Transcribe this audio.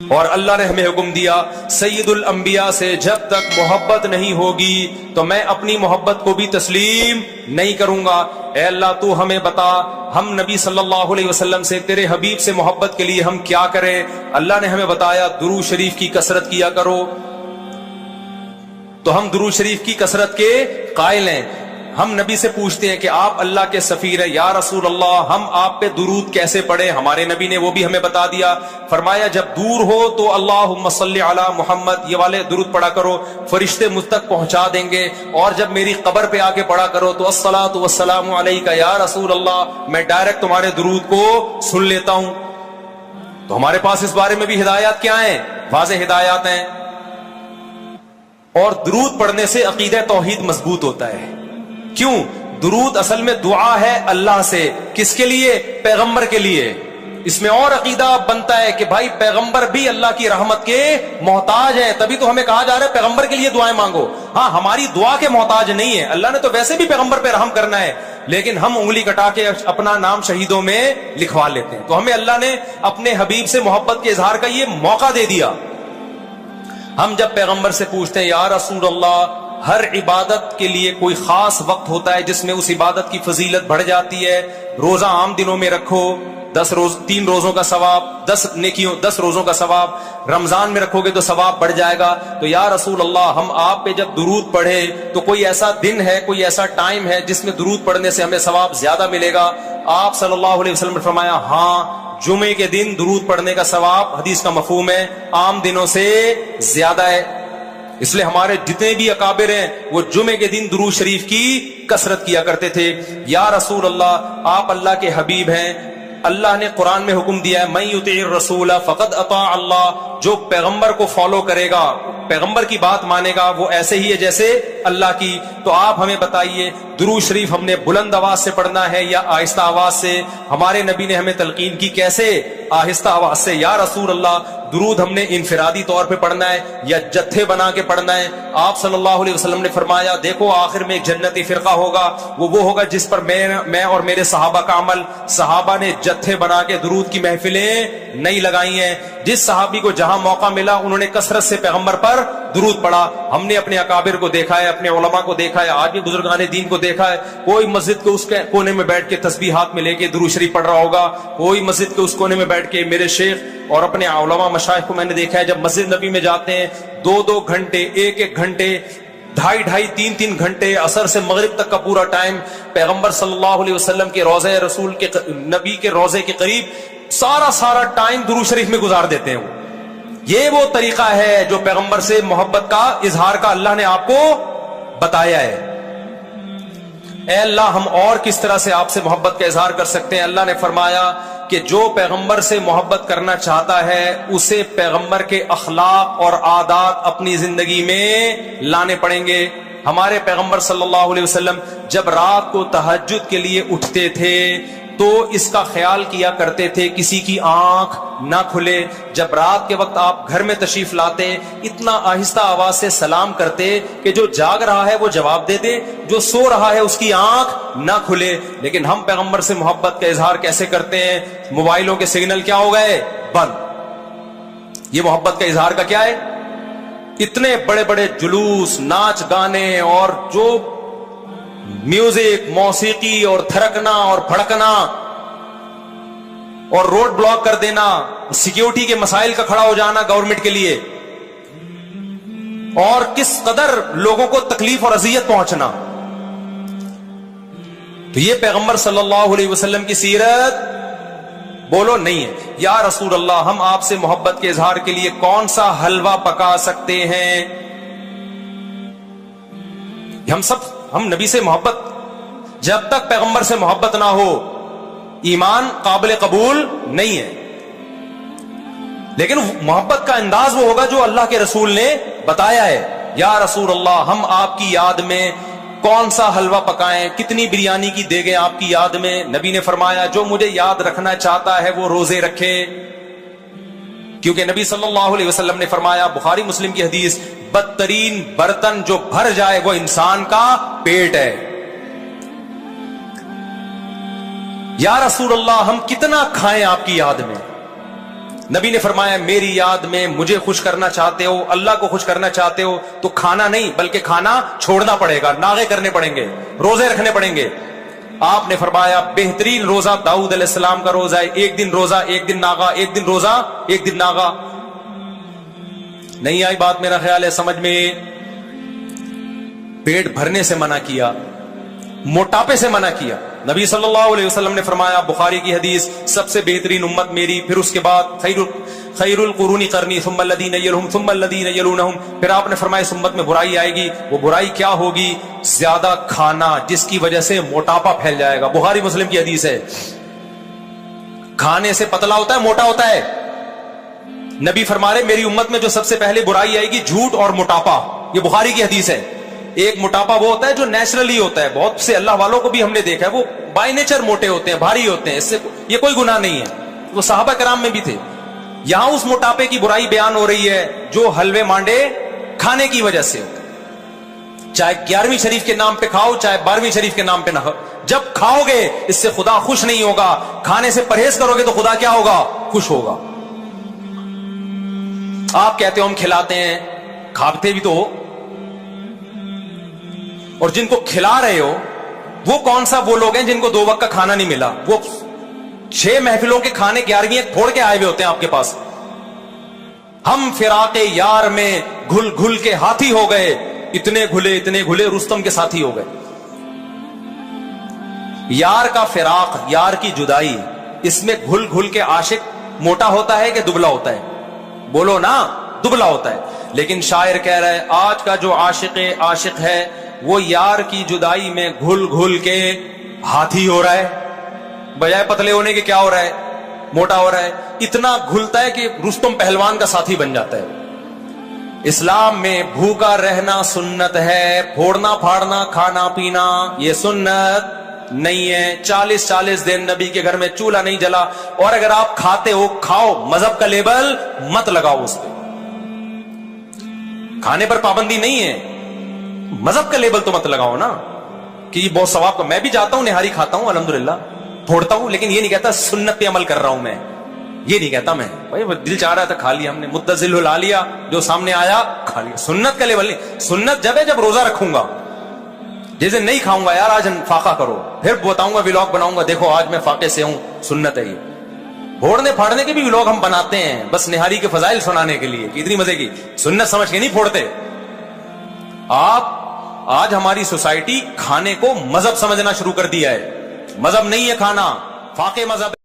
اور اللہ نے ہمیں حکم دیا سید الانبیاء سے جب تک محبت نہیں ہوگی تو میں اپنی محبت کو بھی تسلیم نہیں کروں گا۔ اے اللہ تو ہمیں بتا ہم نبی صلی اللہ علیہ وسلم سے تیرے حبیب سے محبت کے لیے ہم کیا کریں؟ اللہ نے ہمیں بتایا درود شریف کی کثرت کیا کرو، تو ہم درود شریف کی کثرت کے قائل ہیں۔ ہم نبی سے پوچھتے ہیں کہ آپ اللہ کے سفیر ہیں، یا رسول اللہ ہم آپ پہ درود کیسے پڑھیں؟ ہمارے نبی نے وہ بھی ہمیں بتا دیا، فرمایا جب دور ہو تو اللہم صلی علی محمد یہ والے درود پڑھا کرو، فرشتے مجھ تک پہنچا دیں گے، اور جب میری قبر پہ آ کے پڑھا کرو تو الصلاۃ والسلام علیک یا رسول اللہ میں ڈائریکٹ تمہارے درود کو سن لیتا ہوں۔ تو ہمارے پاس اس بارے میں بھی ہدایات کیا ہیں؟ واضح ہدایات ہیں۔ اور درود پڑھنے سے عقیدہ توحید مضبوط ہوتا ہے۔ کیوں؟ درود اصل میں دعا ہے اللہ سے، کس کے لیے؟ پیغمبر کے لیے۔ اس میں اور عقیدہ بنتا ہے کہ بھائی پیغمبر بھی اللہ کی رحمت کے محتاج ہیں، تبھی تو ہمیں کہا جا رہا ہے پیغمبر کے لیے دعائیں مانگو۔ ہاں ہماری دعا کے محتاج نہیں ہے، اللہ نے تو ویسے بھی پیغمبر پہ رحم کرنا ہے، لیکن ہم انگلی کٹا کے اپنا نام شہیدوں میں لکھوا لیتے ہیں۔ تو ہمیں اللہ نے اپنے حبیب سے محبت کے اظہار کا یہ موقع دے دیا۔ ہم جب پیغمبر سے پوچھتے ہیں یا رسول اللہ ہر عبادت کے لیے کوئی خاص وقت ہوتا ہے جس میں اس عبادت کی فضیلت بڑھ جاتی ہے، روزہ عام دنوں میں رکھو 3 روزوں کا ثواب، 10 روزوں کا ثواب، رمضان میں رکھو گے تو ثواب بڑھ جائے گا، تو یا رسول اللہ ہم آپ پہ جب درود پڑھے تو کوئی ایسا دن ہے، کوئی ایسا ٹائم ہے جس میں درود پڑھنے سے ہمیں ثواب زیادہ ملے گا؟ آپ صلی اللہ علیہ وسلم نے فرمایا ہاں جمعے کے دن درود پڑھنے کا ثواب، حدیث کا مفہوم ہے، عام دنوں سے زیادہ ہے۔ اس لیے ہمارے جتنے بھی اکابر ہیں وہ جمعے کے دن درود شریف کی کثرت کیا کرتے تھے۔ یا رسول اللہ آپ اللہ کے حبیب ہیں، اللہ نے قرآن میں حکم دیا ہے من یطع الرسول فقد اطاع اللہ، جو پیغمبر کو فالو کرے گا، پیغمبر کی بات مانے گا، وہ ایسے ہی ہے جیسے اللہ کی۔ تو آپ ہمیں بتائیے درود شریف ہم نے بلند آواز سے پڑھنا ہے یا آہستہ آواز سے؟ ہمارے نبی نے ہمیں تلقین کی کیسے؟ آہستہ آواز سے۔ یا رسول اللہ درود ہم نے انفرادی طور پہ پڑھنا ہے یا جتھے بنا کے پڑھنا ہے؟ آپ صلی اللہ علیہ وسلم نے فرمایا دیکھو آخر میں ایک جنتی فرقہ ہوگا، وہ ہوگا جس پر میں اور میرے صحابہ کا عمل۔ صحابہ نے جتھے بنا کے درود کی محفلیں نہیں لگائی ہیں، جس صحابی کو جہاں موقع ملا انہوں نے کثرت سے پیغمبر پر درود پڑھا۔ ہم نے اپنے اکابر کو دیکھا ہے، اپنے علماء کو دیکھا ہے، آج بھی بزرگان دین کو دیکھا ہے، کوئی مسجد کے اس کونے میں بیٹھ کے تسبیح ہاتھ میں لے کے درود شریف پڑھ رہا ہوگا، کوئی مسجد کے اس کونے میں بیٹھ کے۔ میرے شیخ اور اپنے علماء مشائخ کو میں نے دیکھا ہے جب مسجد نبی میں جاتے ہیں 2 گھنٹے، 1 گھنٹے، 2.5 3 گھنٹے، عصر سے مغرب تک کا پورا ٹائم پیغمبر صلی اللہ علیہ وسلم کے روضہ رسول کے نبی کے روضے کے قریب سارا ٹائم درود شریف میں گزار دیتے ہیں۔ یہ وہ طریقہ ہے جو پیغمبر سے محبت کا اظہار کا اللہ نے آپ کو بتایا ہے۔ اے اللہ ہم اور کس طرح سے آپ سے محبت کا اظہار کر سکتے ہیں؟ اللہ نے فرمایا کہ جو پیغمبر سے محبت کرنا چاہتا ہے اسے پیغمبر کے اخلاق اور عادات اپنی زندگی میں لانے پڑیں گے۔ ہمارے پیغمبر صلی اللہ علیہ وسلم جب رات کو تہجد کے لیے اٹھتے تھے تو اس کا خیال کیا کرتے تھے کسی کی آنکھ نہ کھلے۔ جب رات کے وقت آپ گھر میں تشریف لاتے اتنا آہستہ آواز سے سلام کرتے کہ جو جاگ رہا ہے وہ جواب دے دے، جو سو رہا ہے اس کی آنکھ نہ کھلے۔ لیکن ہم پیغمبر سے محبت کا اظہار کیسے کرتے ہیں؟ موبائلوں کے سگنل کیا ہو گئے؟ بند۔ یہ محبت کا اظہار کا کیا ہے؟ اتنے بڑے بڑے جلوس، ناچ گانے اور جو میوزک، موسیقی اور تھرکنا اور بھڑکنا اور روڈ بلاک کر دینا، سیکیورٹی کے مسائل کا کھڑا ہو جانا گورنمنٹ کے لیے، اور کس قدر لوگوں کو تکلیف اور اذیت پہنچنا۔ تو یہ پیغمبر صلی اللہ علیہ وسلم کی سیرت بولو نہیں ہے۔ یا رسول اللہ ہم آپ سے محبت کے اظہار کے لیے کون سا حلوہ پکا سکتے ہیں؟ ہم نبی سے محبت، جب تک پیغمبر سے محبت نہ ہو ایمان قابل قبول نہیں ہے۔ لیکن محبت کا انداز وہ ہوگا جو اللہ کے رسول نے بتایا ہے۔ یا رسول اللہ ہم آپ کی یاد میں کون سا حلوہ پکائیں، کتنی بریانی کی دیگیں آپ کی یاد میں؟ نبی نے فرمایا جو مجھے یاد رکھنا چاہتا ہے وہ روزے رکھے، کیونکہ نبی صلی اللہ علیہ وسلم نے فرمایا، بخاری مسلم کی حدیث، بدترین برتن جو بھر جائے وہ انسان کا پیٹ ہے۔ یا رسول اللہ ہم کتنا کھائیں آپ کی یاد میں؟ نبی نے فرمایا میری یاد میں مجھے خوش کرنا چاہتے ہو, اللہ کو خوش کرنا چاہتے ہو تو کھانا نہیں بلکہ کھانا چھوڑنا پڑے گا, ناغے کرنے پڑیں گے, روزے رکھنے پڑیں گے. آپ نے فرمایا بہترین روزہ داؤد علیہ السلام کا روزہ ہے, ایک دن روزہ ایک دن ناغا, ایک دن روزہ ایک دن ناغا. نہیں آئی بات میرا خیال ہے سمجھ میں. پیٹ بھرنے سے منع کیا, موٹاپے سے منع کیا. نبی صلی اللہ علیہ وسلم نے فرمایا, بخاری کی حدیث, سب سے بہترین امت میری, پھر اس کے بعد خیر القرون قرنی ثم الذین یلونہم ثم الذین یلونہم. پھر آپ نے فرمایا اس امت میں برائی آئے گی. وہ برائی کیا ہوگی؟ زیادہ کھانا, جس کی وجہ سے موٹاپا پھیل جائے گا. بخاری مسلم کی حدیث ہے. کھانے سے پتلا ہوتا ہے, موٹا ہوتا ہے. نبی فرما رہے میری امت میں جو سب سے پہلے برائی آئے گی جھوٹ اور موٹاپا. یہ بخاری کی حدیث ہے. ایک موٹاپا وہ ہوتا ہے جو نیچرلی ہوتا ہے, بہت سے اللہ والوں کو بھی ہم نے دیکھا ہے وہ بائی نیچر موٹے ہوتے ہیں, بھاری ہوتے ہیں, اس سے یہ کوئی گناہ نہیں ہے, وہ صحابہ کرام میں بھی تھے. یہاں اس موٹاپے کی برائی بیان ہو رہی ہے جو حلوے مانڈے کھانے کی وجہ سے, چاہے 11ویں شریف کے نام پہ کھاؤ چاہے 12ویں شریف کے نام پہ نہ کھاؤ, جب کھاؤ گے اس سے خدا خوش نہیں ہوگا. کھانے سے پرہیز کرو گے تو خدا کیا ہوگا؟ خوش ہوگا. آپ کہتے ہو ہم کھلاتے ہیں, کھاتے بھی تو ہو, اور جن کو کھلا رہے ہو وہ کون سا وہ لوگ ہیں جن کو 2 وقت کا کھانا نہیں ملا؟ وہ 6 محفلوں کے کھانے 11ویں پھوڑ کے آئے ہوئے ہوتے ہیں آپ کے پاس. ہم فراق یار میں گھل گھل کے ہاتھی ہو گئے, اتنے گھلے رستم کے ساتھی ہو گئے. یار کا فراق, یار کی جدائی, اس میں گھل گھل کے عاشق موٹا ہوتا ہے کہ دبلا ہوتا ہے؟ بولو نا, دبلا ہوتا ہے. لیکن شاعر کہہ رہا ہے آج کا جو عاشق ہے وہ یار کی جدائی میں گھل گھل کے ہاتھی ہو رہا ہے, بجائے پتلے ہونے کے کیا ہو رہا ہے؟ موٹا ہو رہا ہے. اتنا گھلتا ہے کہ رستم پہلوان کا ساتھی بن جاتا ہے. اسلام میں بھوکا رہنا سنت ہے, پھوڑنا پھاڑنا کھانا پینا یہ سنت نہیں ہے. 40 دن نبی کے گھر میں چولہا نہیں جلا, اور اگر آپ کھاتے ہو کھاؤ, مذہب کا لیبل مت لگاؤ اس پہ. کھانے پر پابندی نہیں ہے, مذہب کا لیبل تو مت لگاؤ نا کہ یہ بہت ثواب کا. میں بھی جاتا ہوں, نہاری کھاتا ہوں الحمدللہ, پھوڑتا ہوں, لیکن یہ نہیں کہتا سنت پہ عمل کر رہا ہوں میں, یہ نہیں کہتا میں. بھائی دل چاہ رہا تھا کھا لیا ہم نے, متزل لا لیا, جو سامنے آیا کھا لیا. سنت کا لیبل نہیں. سنت جب ہے جب روزہ رکھوں گا, جیسے نہیں کھاؤں گا یار آج فاقہ کرو, پھر بتاؤں گا ولاگ بناؤں گا, دیکھو آج میں فاقے سے ہوں, سنت ہے یہ. پھوڑنے پھاڑنے کے بھی ولاگ ہم بناتے ہیں بس نہاری کے فضائل سنانے کے لیے کہ اتنی مزے کی, سنت سمجھ کے نہیں پھوڑتے. آپ آج ہماری سوسائٹی کھانے کو مذہب سمجھنا شروع کر دیا ہے. مذہب نہیں ہے کھانا, فاقے مذہب.